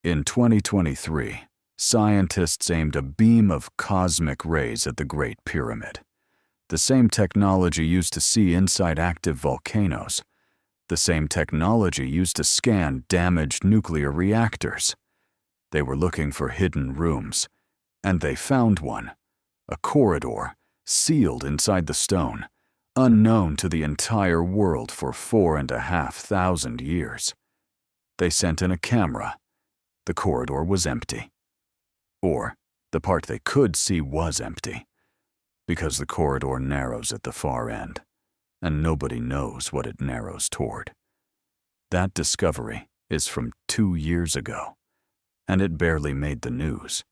In 2023, scientists aimed a beam of cosmic rays at the Great Pyramid. The same technology used to see inside active volcanoes. The same technology used to scan damaged nuclear reactors. They were looking for hidden rooms, and they found one. A corridor, sealed inside the stone, unknown to the entire world for 4,500 years. They sent in a camera. The corridor was empty. Or, the part they could see was empty, because the corridor narrows at the far end, and nobody knows what it narrows toward. That discovery is from 2 years ago, and it barely made the news.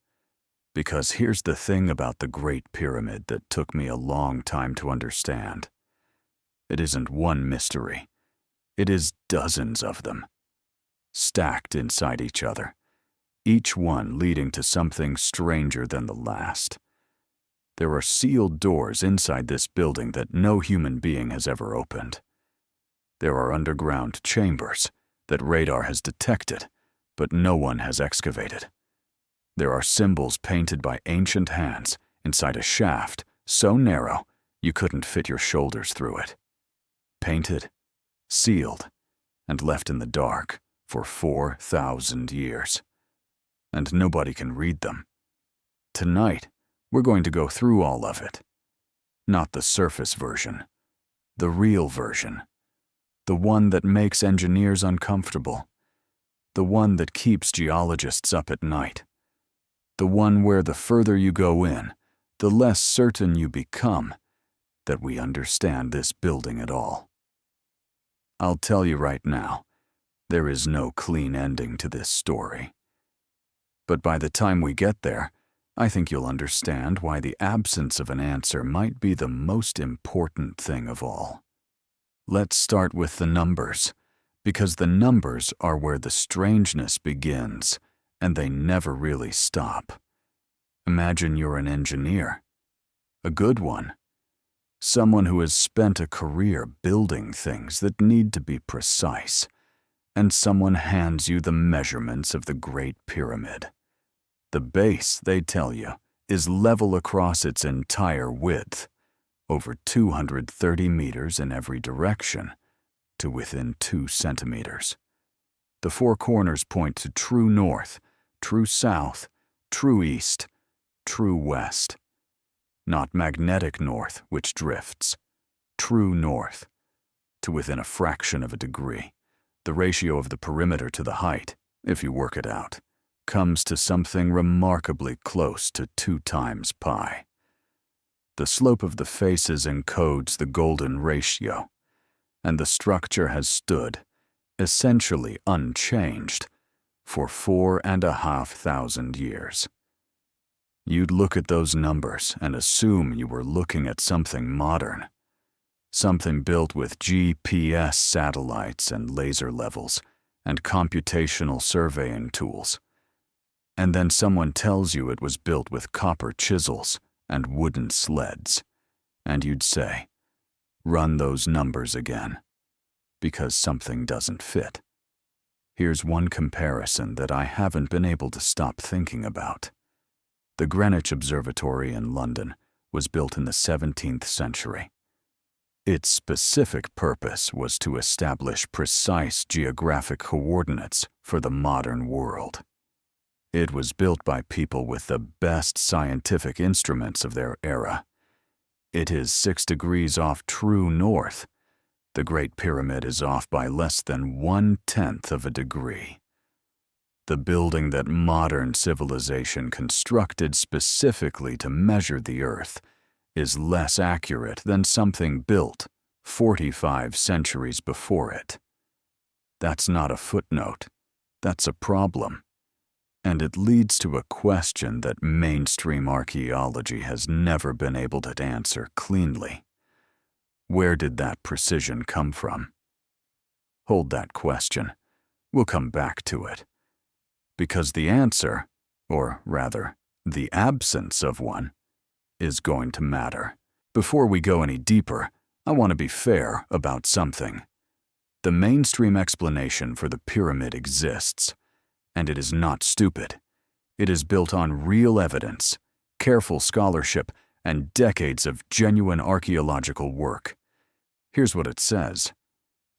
Because here's the thing about the Great Pyramid that took me a long time to understand. It isn't one mystery. It is dozens of them, stacked inside each other, each one leading to something stranger than the last. There are sealed doors inside this building that no human being has ever opened. There are underground chambers that radar has detected, but no one has excavated. There are symbols painted by ancient hands inside a shaft so narrow you couldn't fit your shoulders through it. Painted, sealed, and left in the dark for 4,000 years. And nobody can read them. Tonight, we're going to go through all of it. Not the surface version, the real version. The one that makes engineers uncomfortable. The one that keeps geologists up at night. The one where the further you go in, the less certain you become that we understand this building at all. I'll tell you right now, there is no clean ending to this story. But by the time we get there, I think you'll understand why the absence of an answer might be the most important thing of all. Let's start with the numbers, because the numbers are where the strangeness begins, and they never really stop. Imagine you're an engineer, a good one, someone who has spent a career building things that need to be precise, and someone hands you the measurements of the Great Pyramid. The base, they tell you, is level across its entire width, over 230 meters in every direction, to within 2 centimeters. The 4 corners point to true north, true south, true east, true west. Not magnetic north, which drifts. True north, to within a fraction of a degree. The ratio of the perimeter to the height, if you work it out, comes to something remarkably close to 2 times pi. The slope of the faces encodes the golden ratio, and the structure has stood, essentially unchanged, for 4,500 years. You'd look at those numbers and assume you were looking at something modern, something built with GPS satellites and laser levels and computational surveying tools. And then someone tells you it was built with copper chisels and wooden sleds, and you'd say, run those numbers again, because something doesn't fit. Here's one comparison that I haven't been able to stop thinking about. The Greenwich Observatory in London was built in the 17th century. Its specific purpose was to establish precise geographic coordinates for the modern world. It was built by people with the best scientific instruments of their era. It is 6 degrees off true north. The Great Pyramid is off by less than 1/10 of a degree. The building that modern civilization constructed specifically to measure the Earth is less accurate than something built 45 centuries before it. That's not a footnote. That's a problem. And it leads to a question that mainstream archaeology has never been able to answer cleanly. Where did that precision come from? Hold that question. We'll come back to it. Because the answer, or rather, the absence of one, is going to matter. Before we go any deeper, I want to be fair about something. The mainstream explanation for the pyramid exists, And it is not stupid. It is built on real evidence, careful scholarship, and decades of genuine archaeological work. Here's what it says.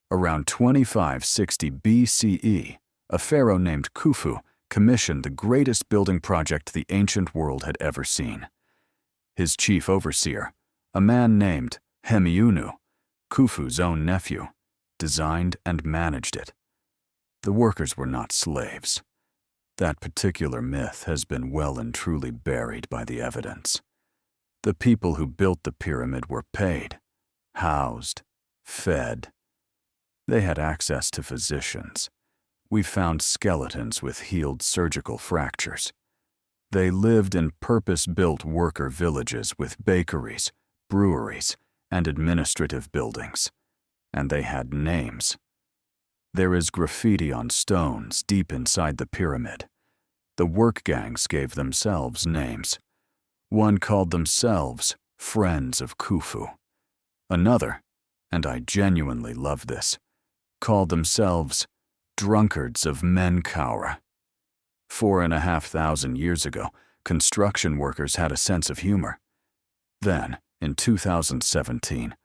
Around 2560 BCE, a pharaoh named Khufu commissioned the greatest building project the ancient world had ever seen. His chief overseer, a man named Hemiunu, Khufu's own nephew, designed and managed it. The workers were not slaves. That particular myth has been well and truly buried by the evidence. The people who built the pyramid were paid, housed, fed. They had access to physicians. We found skeletons with healed surgical fractures. They lived in purpose-built worker villages with bakeries, breweries, and administrative buildings. And they had names. There is graffiti on stones deep inside the pyramid. The work gangs gave themselves names. One called themselves Friends of Khufu. Another, and I genuinely love this, called themselves Drunkards of Menkaure. 4,500 years ago, construction workers had a sense of humor. Then, in 2017,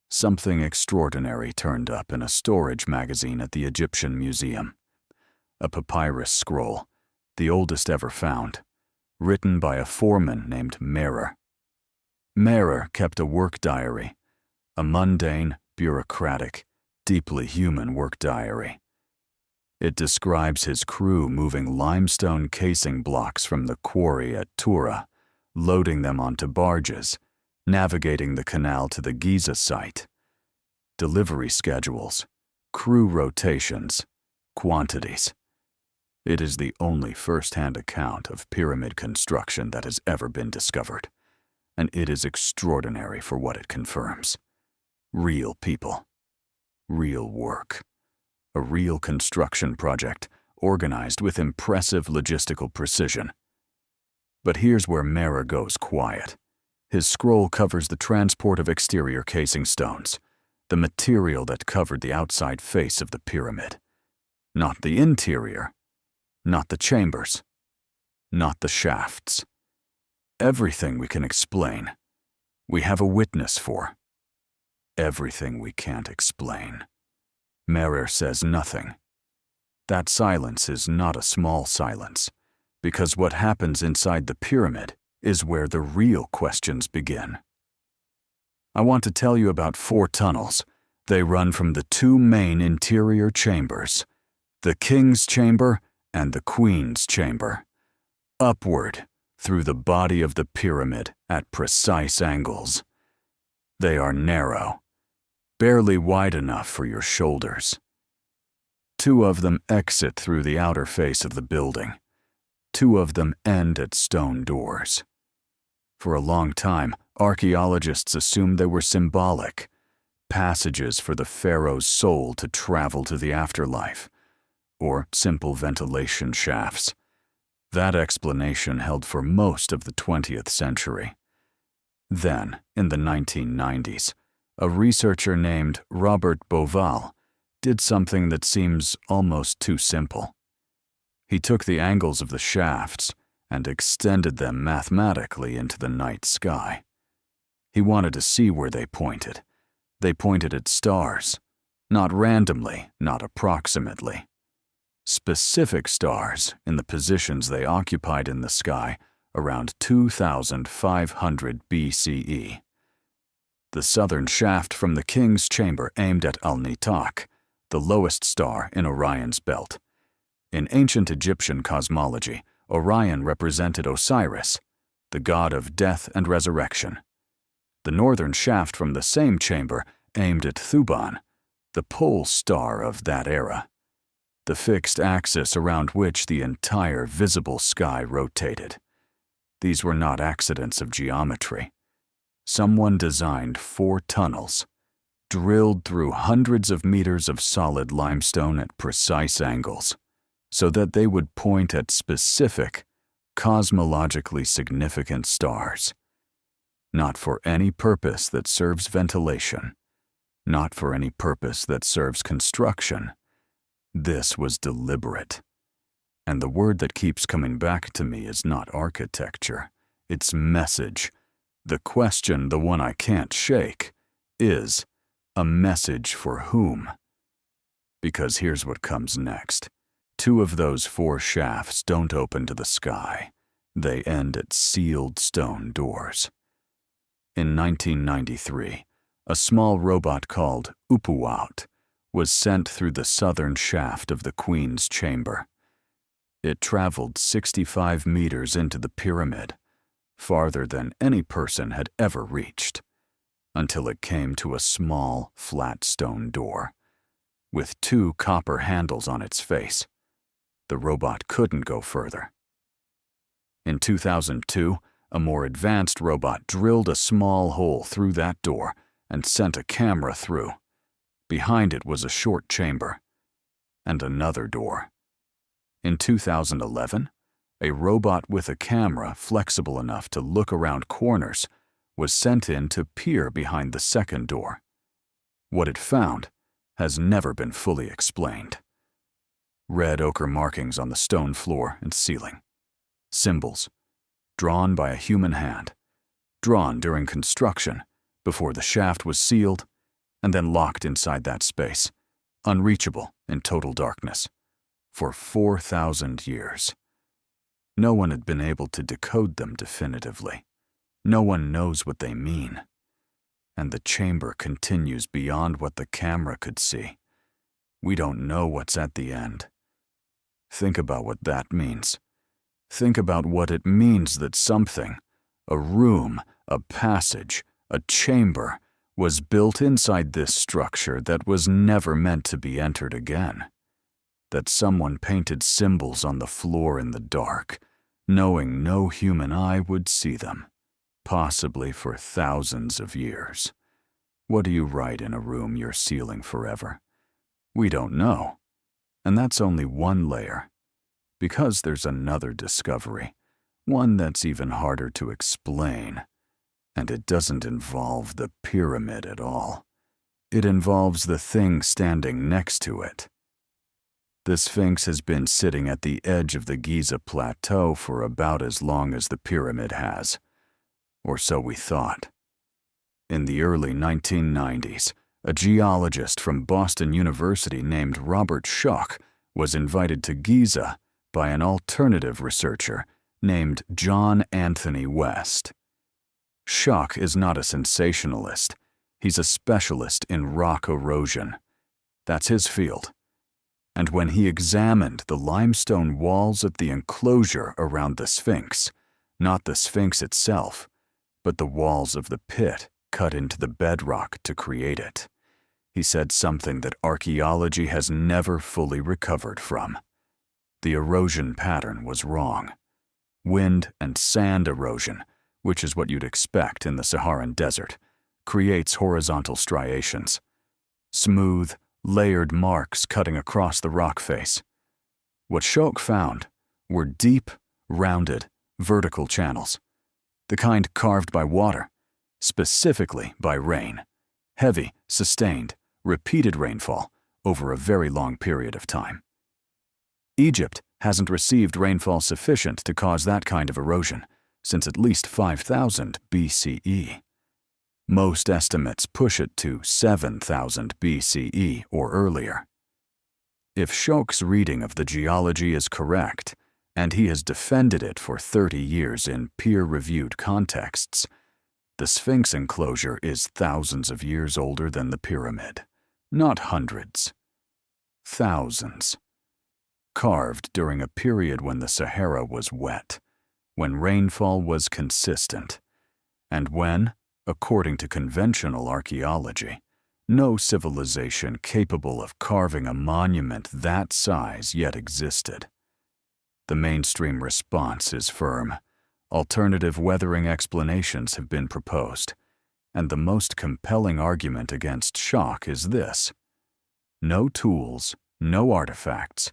something extraordinary turned up in a storage magazine at the Egyptian Museum. A papyrus scroll, the oldest ever found, written by a foreman named Merer. Merer kept a work diary, a mundane, bureaucratic, deeply human work diary. It describes his crew moving limestone casing blocks from the quarry at Tura, loading them onto barges, navigating the canal to the Giza site. Delivery schedules, crew rotations, quantities. It is the only first-hand account of pyramid construction that has ever been discovered, and it is extraordinary for what it confirms. Real people. Real work. A real construction project organized with impressive logistical precision. But here's where Merer goes quiet. His scroll covers the transport of exterior casing stones, the material that covered the outside face of the pyramid. Not the interior, not the chambers, not the shafts. Everything we can explain, we have a witness for. Everything we can't explain. Merer says nothing. That silence is not a small silence, because what happens inside the pyramid is where the real questions begin. I want to tell you about 4 tunnels. They run from the 2 main interior chambers, the King's Chamber and the Queen's Chamber, upward through the body of the pyramid at precise angles. They are narrow, barely wide enough for your shoulders. 2 of them exit through the outer face of the building. 2 of them end at stone doors. For a long time, archaeologists assumed they were symbolic, passages for the pharaoh's soul to travel to the afterlife, or simple ventilation shafts. That explanation held for most of the 20th century. Then, in the 1990s, a researcher named Robert Bauval did something that seems almost too simple. He took the angles of the shafts and extended them mathematically into the night sky. He wanted to see where they pointed. They pointed at stars, not randomly, not approximately. Specific stars in the positions they occupied in the sky around 2500 BCE. The southern shaft from the King's Chamber aimed at Al-Nitak, the lowest star in Orion's belt. In ancient Egyptian cosmology, Orion represented Osiris, the god of death and resurrection. The northern shaft from the same chamber aimed at Thuban, the pole star of that era, the fixed axis around which the entire visible sky rotated. These were not accidents of geometry. Someone designed 4 tunnels, drilled through hundreds of meters of solid limestone at precise angles, so that they would point at specific, cosmologically significant stars. Not for any purpose that serves ventilation, not for any purpose that serves construction. This was deliberate. And the word that keeps coming back to me is not architecture, it's message. The question, the one I can't shake, is a message for whom? Because here's what comes next. 2 of those 4 shafts don't open to the sky. They end at sealed stone doors. In 1993, a small robot called Upuaut was sent through the southern shaft of the Queen's chamber. It traveled 65 meters into the pyramid, farther than any person had ever reached, until it came to a small, flat stone door, with 2 copper handles on its face. The robot couldn't go further. In 2002, a more advanced robot drilled a small hole through that door and sent a camera through. Behind it was a short chamber and another door. In 2011, a robot with a camera flexible enough to look around corners was sent in to peer behind the second door. What it found has never been fully explained. Red ochre markings on the stone floor and ceiling. Symbols, drawn by a human hand, drawn during construction, before the shaft was sealed, and then locked inside that space, unreachable in total darkness, for 4,000 years. No one had been able to decode them definitively. No one knows what they mean. And the chamber continues beyond what the camera could see. We don't know what's at the end. Think about what that means. Think about what it means that something, a room, a passage, a chamber, was built inside this structure that was never meant to be entered again. That someone painted symbols on the floor in the dark, knowing no human eye would see them, possibly for thousands of years. What do you write in a room you're sealing forever? We don't know. And that's only one layer. Because there's another discovery, one that's even harder to explain. And it doesn't involve the pyramid at all. It involves the thing standing next to it. The Sphinx has been sitting at the edge of the Giza Plateau for about as long as the pyramid has. Or so we thought. In the early 1990s, a geologist from Boston University named Robert Schoch was invited to Giza by an alternative researcher named John Anthony West. Schoch is not a sensationalist. He's a specialist in rock erosion. That's his field. And when he examined the limestone walls of the enclosure around the Sphinx, not the Sphinx itself, but the walls of the pit cut into the bedrock to create it, he said something that archaeology has never fully recovered from. The erosion pattern was wrong. Wind and sand erosion, which is what you'd expect in the Saharan desert, creates horizontal striations. Smooth, layered marks cutting across the rock face. What Schoch found were deep, rounded, vertical channels, the kind carved by water, specifically by rain, heavy, sustained, repeated rainfall over a very long period of time. Egypt hasn't received rainfall sufficient to cause that kind of erosion since at least 5000 BCE. Most estimates push it to 7000 BCE or earlier. If Schoch's reading of the geology is correct, and he has defended it for 30 years in peer-reviewed contexts, the Sphinx enclosure is thousands of years older than the pyramid, not hundreds. Thousands. Carved during a period when the Sahara was wet, when rainfall was consistent, and when, according to conventional archaeology, no civilization capable of carving a monument that size yet existed. The mainstream response is firm. Alternative weathering explanations have been proposed, and the most compelling argument against Schoch is this: no tools, no artifacts,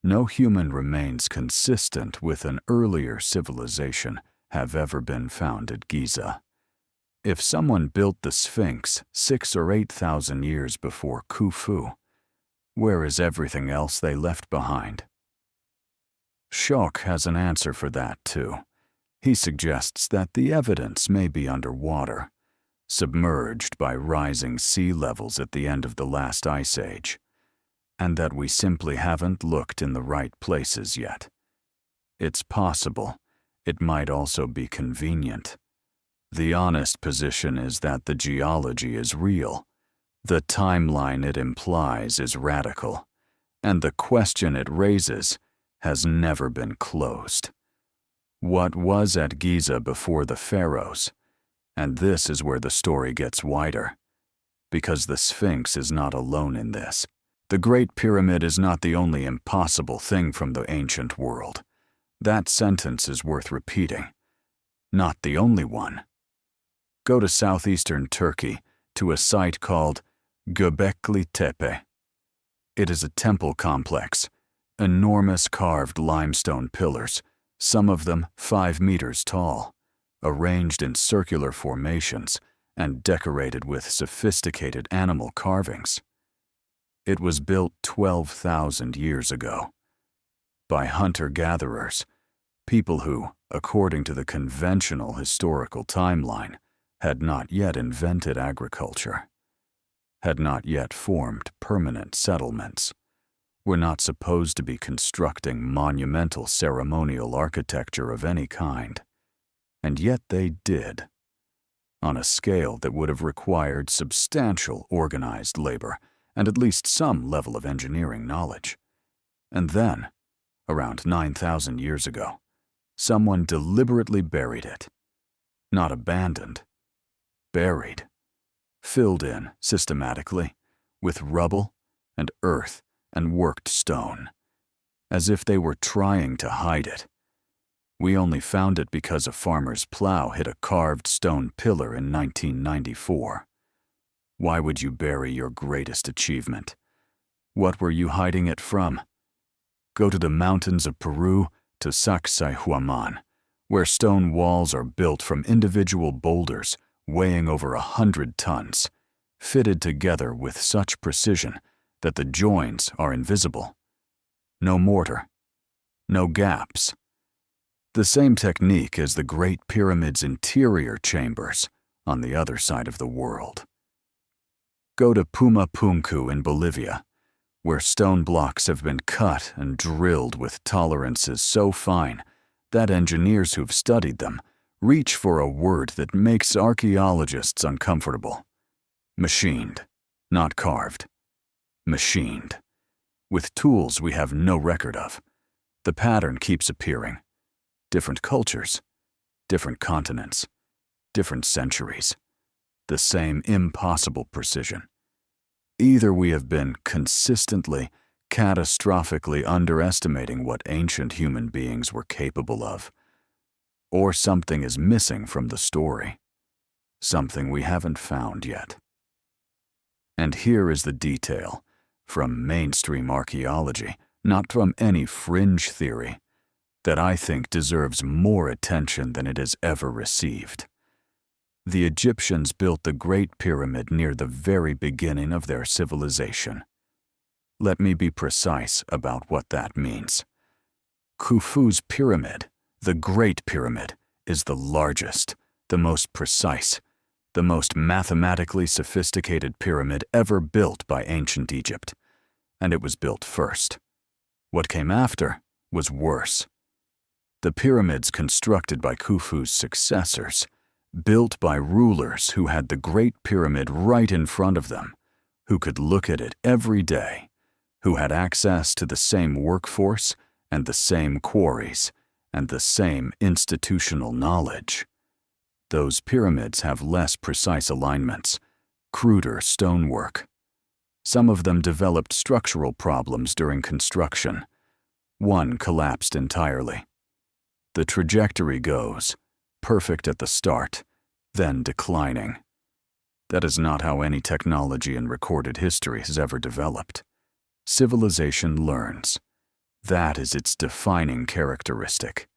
no human remains consistent with an earlier civilization have ever been found at Giza. If someone built the Sphinx 6,000 or 8,000 years before Khufu, where is everything else they left behind? Schoch has an answer for that, too. He suggests that the evidence may be underwater, submerged by rising sea levels at the end of the last ice age, and that we simply haven't looked in the right places yet. It's possible. It might also be convenient. The honest position is that the geology is real. The timeline it implies is radical, and the question it raises has never been closed. What was at Giza before the pharaohs? And this is where the story gets wider, because the Sphinx is not alone in this. The Great Pyramid is not the only impossible thing from the ancient world. That sentence is worth repeating. Not the only one. Go to southeastern Turkey to a site called Göbekli Tepe. It is a temple complex, enormous carved limestone pillars, some of them 5 meters tall, arranged in circular formations and decorated with sophisticated animal carvings. It was built 12,000 years ago by hunter-gatherers, people who, according to the conventional historical timeline, had not yet invented agriculture, had not yet formed permanent settlements, were not supposed to be constructing monumental ceremonial architecture of any kind, and yet they did, on a scale that would have required substantial organized labor and at least some level of engineering knowledge. And then, around 9,000 years ago, someone deliberately buried it. Not abandoned, buried, filled in systematically with rubble and earth and worked stone, as if they were trying to hide it. We only found it because a farmer's plow hit a carved stone pillar in 1994. Why would you bury your greatest achievement? What were you hiding it from? Go to the mountains of Peru to Sacsayhuaman, where stone walls are built from individual boulders weighing over 100 tons, fitted together with such precision that the joins are invisible. No mortar, no gaps. The same technique as the Great Pyramid's interior chambers on the other side of the world. Go to Pumapunku in Bolivia, where stone blocks have been cut and drilled with tolerances so fine that engineers who've studied them reach for a word that makes archaeologists uncomfortable. Machined, not carved. Machined. With tools we have no record of. The pattern keeps appearing. Different cultures, different continents, different centuries. The same impossible precision. Either we have been consistently, catastrophically underestimating what ancient human beings were capable of, or something is missing from the story, something we haven't found yet. And here is the detail, from mainstream archaeology, not from any fringe theory, that I think deserves more attention than it has ever received. The Egyptians built the Great Pyramid near the very beginning of their civilization. Let me be precise about what that means. Khufu's pyramid, the Great Pyramid, is the largest, the most precise, the most mathematically sophisticated pyramid ever built by ancient Egypt, and it was built first. What came after was worse. The pyramids constructed by Khufu's successors, built by rulers who had the Great Pyramid right in front of them, who could look at it every day, who had access to the same workforce and the same quarries and the same institutional knowledge. Those pyramids have less precise alignments, cruder stonework. Some of them developed structural problems during construction. One collapsed entirely. The trajectory goes, perfect at the start, then declining. That is not how any technology in recorded history has ever developed. Civilization learns. That is its defining characteristic.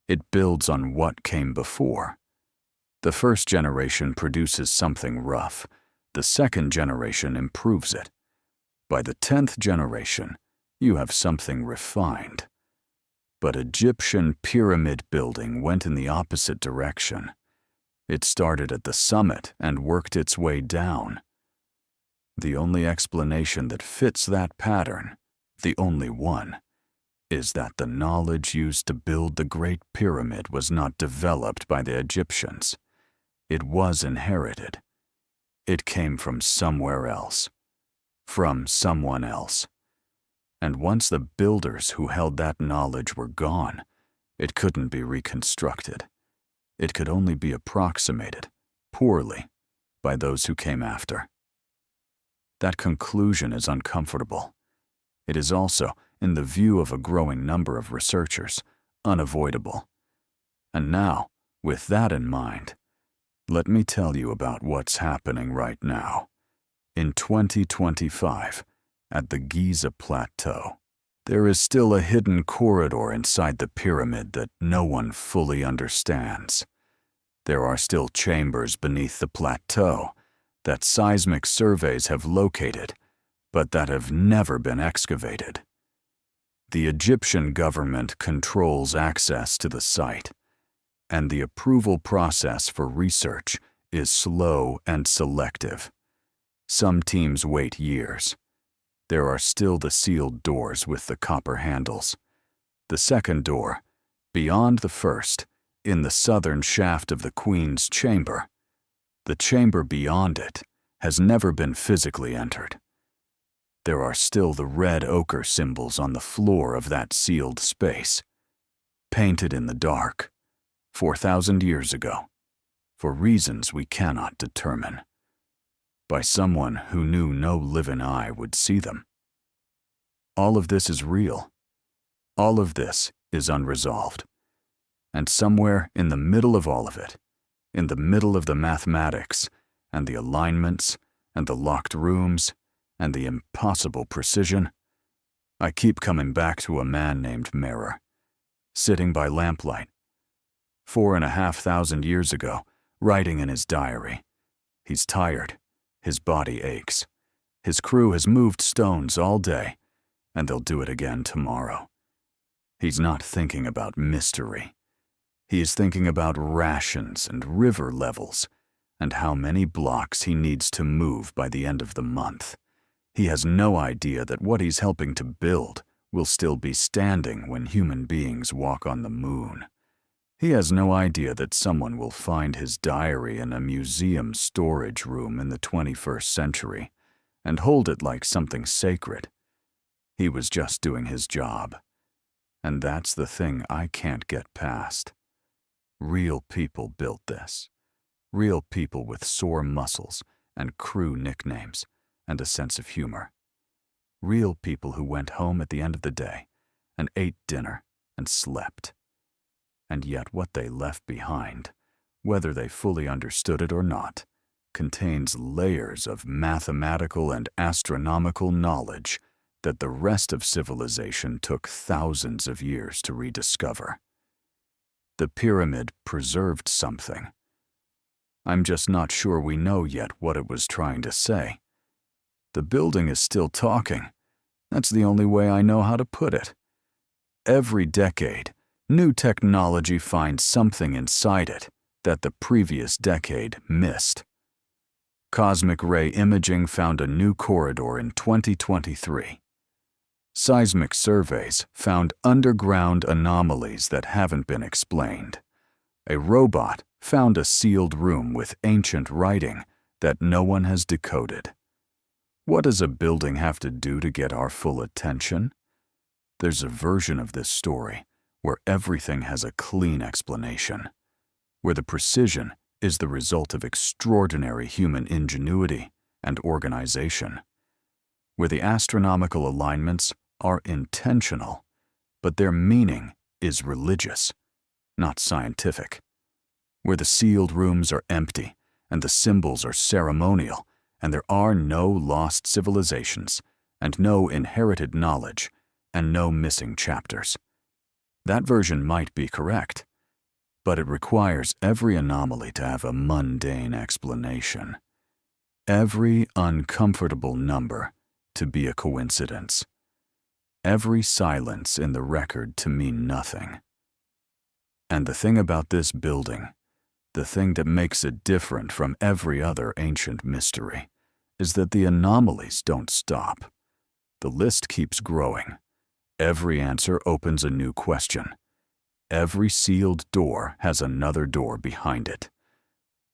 It builds on what came before. The first generation produces something rough. The second generation improves it. By the 10th generation, you have something refined. But Egyptian pyramid building went in the opposite direction. It started at the summit and worked its way down. The only explanation that fits that pattern, the only one, is that the knowledge used to build the Great Pyramid was not developed by the Egyptians. It was inherited. It came from somewhere else, from someone else. And once the builders who held that knowledge were gone, it couldn't be reconstructed. It could only be approximated, poorly, by those who came after. That conclusion is uncomfortable. It is also, in the view of a growing number of researchers, unavoidable. And now, with that in mind, let me tell you about what's happening right now. In 2025, at the Giza Plateau, there is still a hidden corridor inside the pyramid that no one fully understands. There are still chambers beneath the plateau that seismic surveys have located, but that have never been excavated. The Egyptian government controls access to the site, and the approval process for research is slow and selective. Some teams wait years. There are still the sealed doors with the copper handles. The second door, beyond the first, in the southern shaft of the Queen's chamber. The chamber beyond it has never been physically entered. There are still the red ochre symbols on the floor of that sealed space, painted in the dark, 4,000 years ago, for reasons we cannot determine, by someone who knew no living eye would see them. All of this is real. All of this is unresolved. And somewhere in the middle of all of it, in the middle of the mathematics and the alignments and the locked rooms and the impossible precision, I keep coming back to a man named Merer, sitting by lamplight, 4,500 years ago, writing in his diary. He's tired. His body aches. His crew has moved stones all day, and they'll do it again tomorrow. He's not thinking about mystery. He is thinking about rations and river levels, and how many blocks he needs to move by the end of the month. He has no idea that what he's helping to build will still be standing when human beings walk on the moon. He has no idea that someone will find his diary in a museum storage room in the 21st century and hold it like something sacred. He was just doing his job. And that's the thing I can't get past. Real people built this. Real people with sore muscles and crew nicknames and a sense of humor. Real people who went home at the end of the day and ate dinner and slept. And yet what they left behind, whether they fully understood it or not, contains layers of mathematical and astronomical knowledge that the rest of civilization took thousands of years to rediscover. The pyramid preserved something. I'm just not sure we know yet what it was trying to say. The building is still talking. That's the only way I know how to put it. Every decade, new technology finds something inside it that the previous decade missed. Cosmic ray imaging found a new corridor in 2023. Seismic surveys found underground anomalies that haven't been explained. A robot found a sealed room with ancient writing that no one has decoded. What does a building have to do to get our full attention? There's a version of this story where everything has a clean explanation, where the precision is the result of extraordinary human ingenuity and organization, where the astronomical alignments are intentional, but their meaning is religious, not scientific, where the sealed rooms are empty and the symbols are ceremonial, and there are no lost civilizations and no inherited knowledge and no missing chapters. That version might be correct, but it requires every anomaly to have a mundane explanation, every uncomfortable number to be a coincidence. every silence in the record to mean nothing. And the thing about this building, the thing that makes it different from every other ancient mystery, is that the anomalies don't stop. The list keeps growing. Every answer opens a new question. Every sealed door has another door behind it.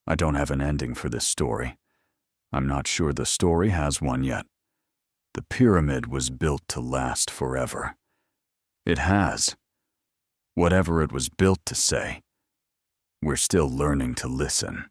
I don't have an ending for this story. I'm not sure the story has one yet. The pyramid was built to last forever. It has. Whatever it was built to say, we're still learning to listen.